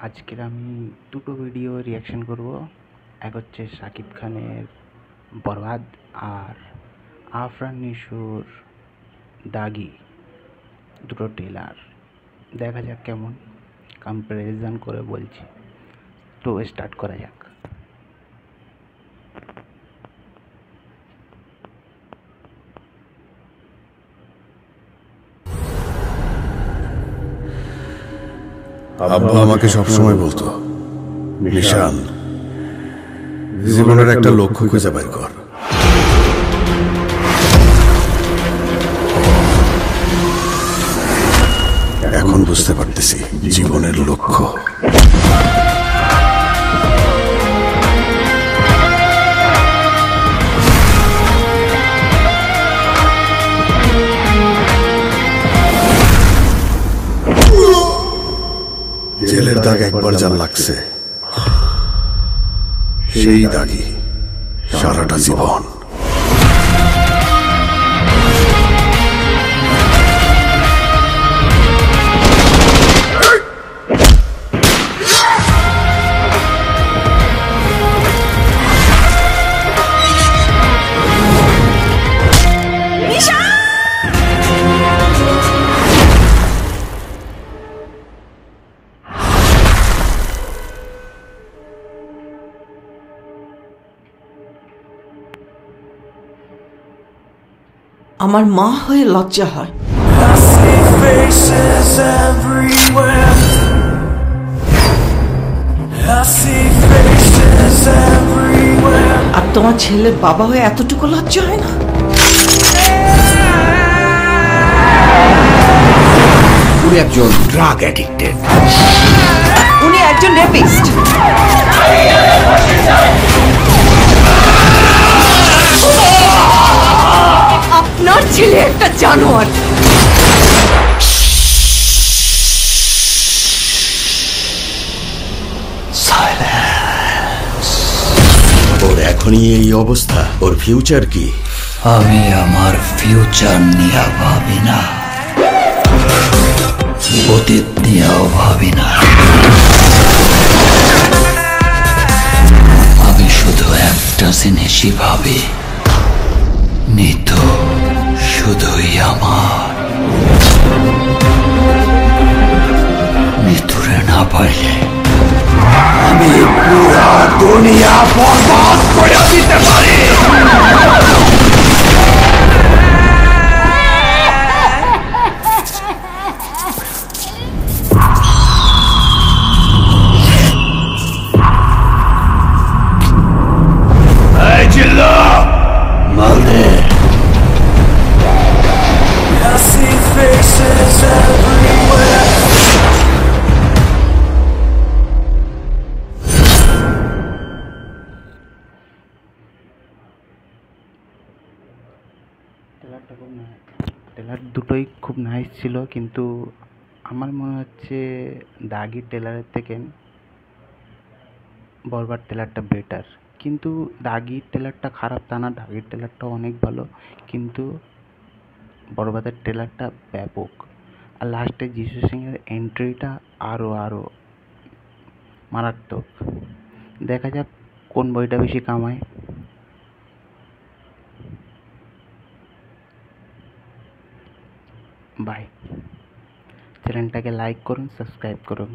আজকের আমি দুটো ভিডিও রিয়াকশন করব। এক হচ্ছে শাকিব খানের বরবাদ আর আফরান নিশোর দাগি। দুটো ট্রেলার দেখা যাক কেমন, কম্প্যারিজন করে বলছি। তো স্টার্ট করা যাক। আব্বা আমাকে সবসময় বলতো, নিশান, জীবনের একটা লক্ষ্য খুঁজে বের কর। এখন বুঝতে পারতেছি জীবনের লক্ষ্য জেলের দাগ একবার যা লাগছে, সেই দাগই সারাটা জীবন। আমার মা হয়ে লজ্জা হয়। আর তোমার ছেলের বাবা হয়ে এতটুকু লজ্জা হয় না? উনি একজন ড্রাগ অ্যাডিক্টেড, উনি একজন রেপিস্ট। আপনার ছেলে একটা জানোয়ার। ওর এখনই এই অবস্থা, ওর ফিউচার কি? আমি আমার ফিউচার নিয়ে ভাবি না, অতীত নিয়েও ভাবি না। আমি শুধু একটা জিনিসই ভাবি, নিতো শুধুই আমার। নিতুরে না পাইলে আমি পুরা দুনিয়া বরবাদ করে দিতে পারি। মালদে ট্রেলার দুটোই খুব নাইস ছিল, কিন্তু আমার মনে হচ্ছে দাগির ট্রেলারের থেকে বরবাদ ট্রেলারটা বেটার। কিন্তু দাগির ট্রেলারটা খারাপ তা না, দাগির ট্রেলারটা অনেক ভালো, কিন্তু বরবাদের ট্রেলারটা ব্যাপক। আর লাস্টে যিশু সিংয়ের এন্ট্রিটা আরও মারাত্মক। দেখা যাক কোন বইটা বেশি কামায়। বাই। চ্যানেলটাকে লাইক করুন, সাবস্ক্রাইব করুন।